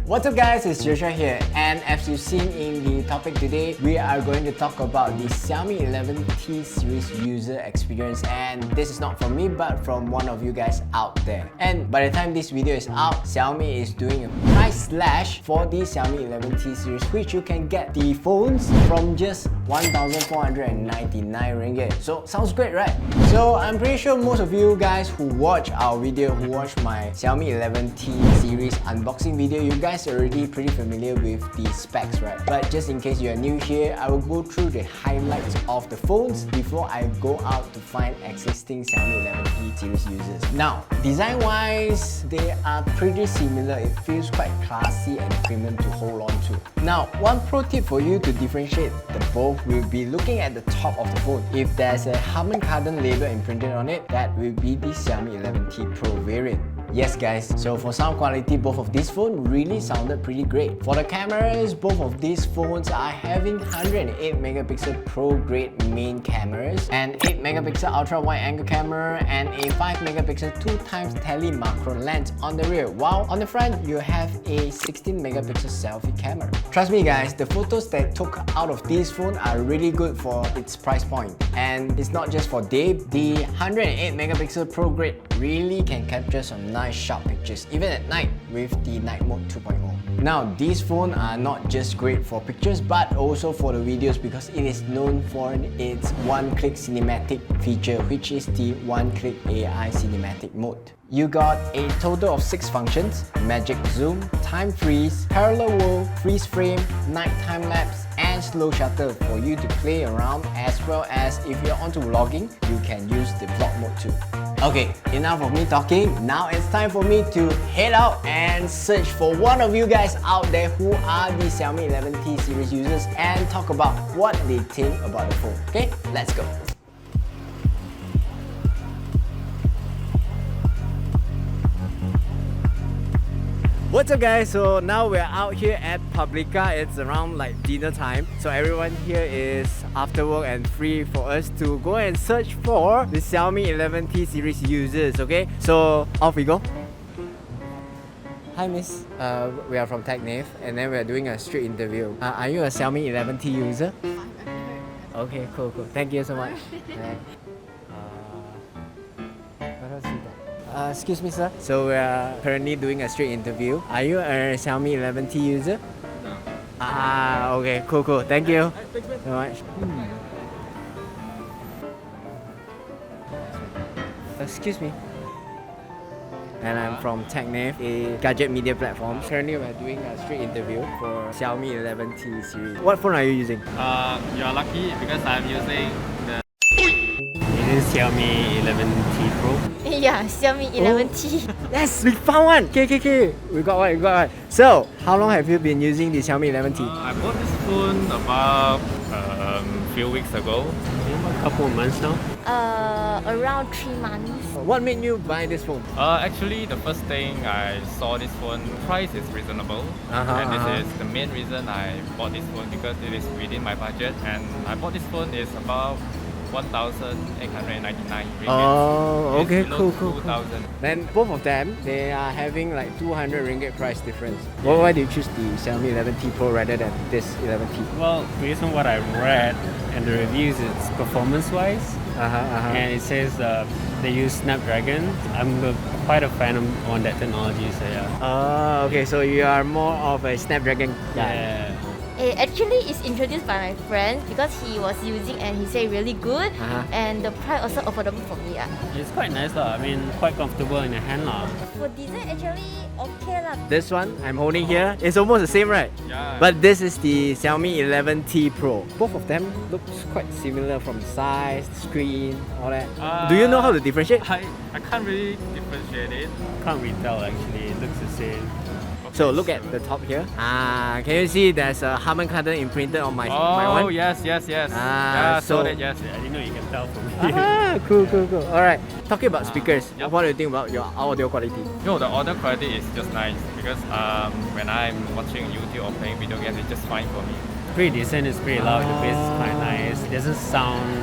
What's up guys, it's Joshua here, and as you've seen in the topic today, we are going to talk about the Xiaomi 11T series user experience, and this is not from me but from one of you guys out there. And by the time this video is out, Xiaomi is doing a price slash for the Xiaomi 11T series, which you can get the phones from just 1,499 ringgit. So sounds great, right? So I'm pretty sure most of you guys who watch our video, who watch my Xiaomi 11T series unboxing video, you guys are already pretty familiar with the specs, right? But just in case you are new here, I will go through the highlights of the phones before I go out to find existing Xiaomi 11T series users. Now, design-wise, they are pretty similar. It feels quite classy and premium to hold on to. Now, one pro tip for you to differentiate the both will be looking at the top of the phone. If there's a Hmmm label imprinted on it, that will be the Xiaomi 11T Pro variant. Yes guys, so for sound quality, both of these phones really sounded pretty great. For the cameras, both of these phones are having 108 megapixel pro grade main cameras, and 8 megapixel ultra wide angle camera, and a 5 megapixel 2x tele macro lens on the rear, while on the front you have a 16 megapixel selfie camera. Trust me guys, the photos that took out of these phones are really good for its price point. And it's not just for day, the 108 megapixel pro grade really can capture some nice sharp pictures even at night with the night mode 2.0. Now, these phones are not just great for pictures but also for the videos, because it is known for its one-click cinematic feature, which is the one-click AI cinematic mode. You got a total of 6 functions: magic zoom, time freeze, parallel world, freeze frame, night time lapse, and slow shutter for you to play around, as well as if you're onto vlogging, you can use the vlog mode too. Okay, enough of me talking. Now it's time for me to head out and search for one of you guys out there who are the Xiaomi 11T series users and talk about what they think about the phone. Okay, let's go. What's up guys, so now we're out here at Publica. It's around like dinner time, so everyone here is after work and free for us to go and search for the Xiaomi 11T series users. Okay, so off we go. Hi miss, we are from TechNave and then we are doing a street interview. Are you a Xiaomi 11T user? Okay, cool. Thank you so much. What else you got? Excuse me sir, so we are currently doing a street interview. Are you a Xiaomi 11T user? No. Okay, cool. Thank you so much. Excuse me. And I'm from TechNave, a gadget media platform. Currently we're doing a street interview for Xiaomi 11T series. What phone are you using? You're lucky because I'm using the Xiaomi 11T Pro. Yeah, Xiaomi 11T. Yes, we found one! Okay. We got one. So, how long have you been using the Xiaomi 11T? I bought this phone about a few weeks ago. A couple of months now. Around 3 months. What made you buy this phone? Actually, the first thing I saw this phone, price is reasonable. And this is the main reason I bought this phone, because it is within my budget. And I bought this phone is about 1,899 ringgit. Oh, okay, cool. 2,000. Then both of them, they are having like 200 ringgit price difference. Well, why did you choose the Xiaomi 11T Pro rather than this 11T? Well, based on what I read and the reviews, it's performance-wise. And it says they use Snapdragon. I'm quite a fan on that technology, so yeah. Okay, so you are more of a Snapdragon guy. Yeah. Actually, it's introduced by my friend because he was using and he said really good, and the price also affordable for me. It's quite nice lah. I mean, quite comfortable in the hand lah. For design, actually okay lah. This one I'm holding here is almost the same, right? Yeah. But this is the Xiaomi 11T Pro. Both of them looks quite similar from size, screen, all that. Do you know how to differentiate? I can't really differentiate it. Can't really tell actually. It looks the same. So look at the top here. Can you see there's a Hmmm imprinted on my one? Oh, yes. Yeah, so that, I didn't know you can tell from here. Cool. Alright, talking about speakers, what do you think about your audio quality? No, the audio quality is just nice because when I'm watching YouTube or playing video games, it's just fine for me. Pretty decent, it's pretty loud, the bass is quite nice. It doesn't sound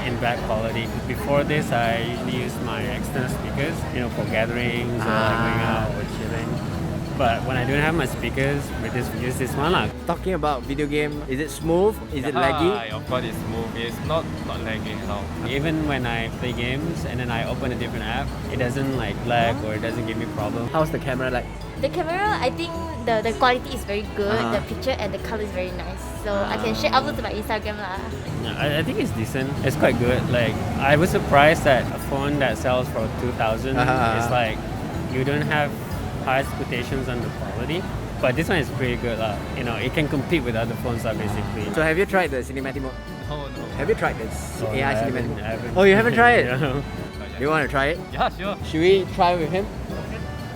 in bad quality. Before this, I usually use my external speakers, for gatherings or going out or chilling. But when I don't have my speakers, we just use this one lah. Talking about video game, is it smooth? Is it laggy? Of course, it's smooth. It's not laggy at all. Even when I play games and then I open a different app, it doesn't like lag or it doesn't give me problem. How's the camera like? The camera, I think the quality is very good. The picture and the color is very nice. So I can share upload to my Instagram lah. I think it's decent. It's quite good. Like I was surprised that a phone that sells for 2,000 is like you don't have high expectations on the quality. But this one is pretty good lah. You know, it can compete with other phones lah basically. So have you tried the cinematic mode? Oh no. Have you tried this AI cinematic mode? I haven't. Oh, you haven't tried it? No. You want to try it? Yeah, sure. Should we try with him?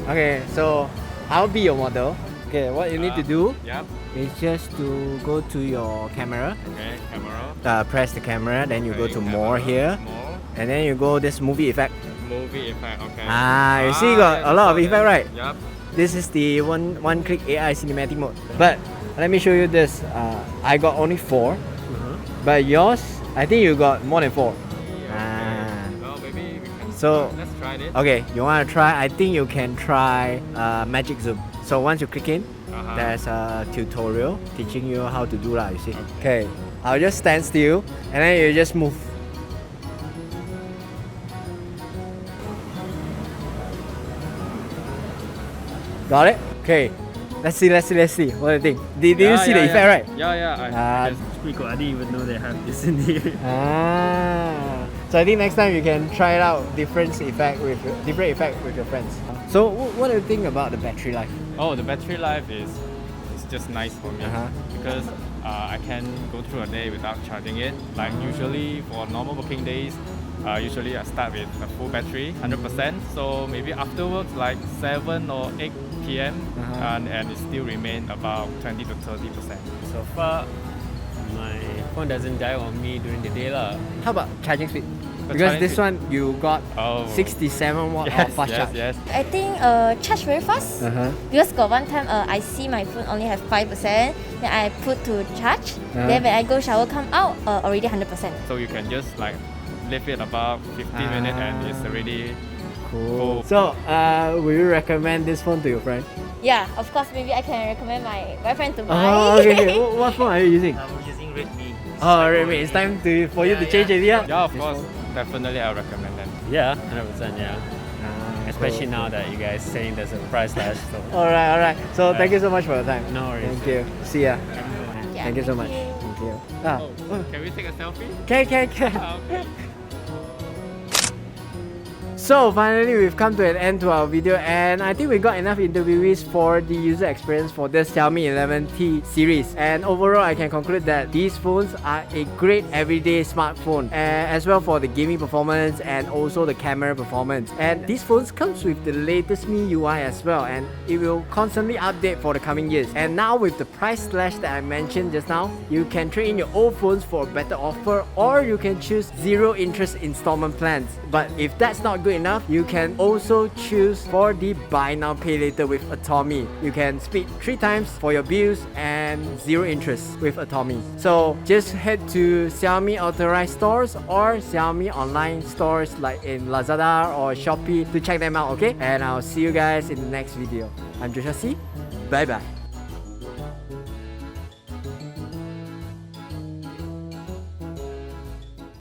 Okay, so I'll be your model. Okay, what you need to do Yep. is just to go to your camera, Okay, camera. press the camera, then you go to Camera, more here, More. and then you go this movie effect. Movie effect, okay. You see, got a lot of effect, right? Yep. This is the one-click AI cinematic mode. But let me show you this. I got only 4, but yours, I think you got more than 4. Well, maybe we can. So Let's try it. okay, you want to try? I think you can try magic zoom. So once you click in, there's a tutorial teaching you how to do that. You see? Okay, I'll just stand still, and then you just move. Got it? Okay. Let's see. What do you think? Did you see the effect, right? Yeah. I just Pretty cool. I didn't even know they have this in here. So I think next time you can try it out different effect with your friends. So what do you think about the battery life? Oh, the battery life is just nice for me because I can go through a day without charging it. Like usually for normal working days, usually I start with a full battery, 100%. So maybe afterwards, like 7 or 8 p.m. And it still remain about 20 to 30%. So far, my phone doesn't die on me during the day lah. How about charging speed? The Because charging this speed- one you got 67 watt of fast charge. Yes. I think charge very fast. Because got one time I see my phone only have 5%. Then I put to charge. Then when I go shower come out already 100%. So you can just like leave it about 15 minutes and it's already Cool. So will you recommend this phone to your friend? Yeah, of course. Maybe I can recommend my boyfriend to buy. Oh, okay. What phone are you using? I'm using Redmi. Oh, Redmi. It's time for you to change it, yeah? Yeah, of course. Definitely I recommend them. Yeah, 100%. Yeah. Especially now that you guys saying there's a price slash. So. Alright. So thank you so much for your time. No worries. Thank you. See ya. Yeah, Thank you so much. thank you. Thank you. Oh, can we take a selfie? Okay. Okay. So finally we've come to an end to our video, and I think we got enough interviewees for the user experience for this Xiaomi 11T series. And overall I can conclude that these phones are a great everyday smartphone, as well for the gaming performance and also the camera performance. And these phones comes with the latest MIUI as well, and it will constantly update for the coming years. And now with the price slash that I mentioned just now, you can trade in your old phones for a better offer, or you can choose 0 interest installment plans. But if that's not good enough, you can also choose for the buy now pay later with Atomy. You can split 3 times for your bills and 0 interest with Atomy. So just head to Xiaomi authorized stores or Xiaomi online stores like in Lazada or Shopee to check them out, okay? And I'll see you guys in the next video. I'm Joshua C. Bye bye.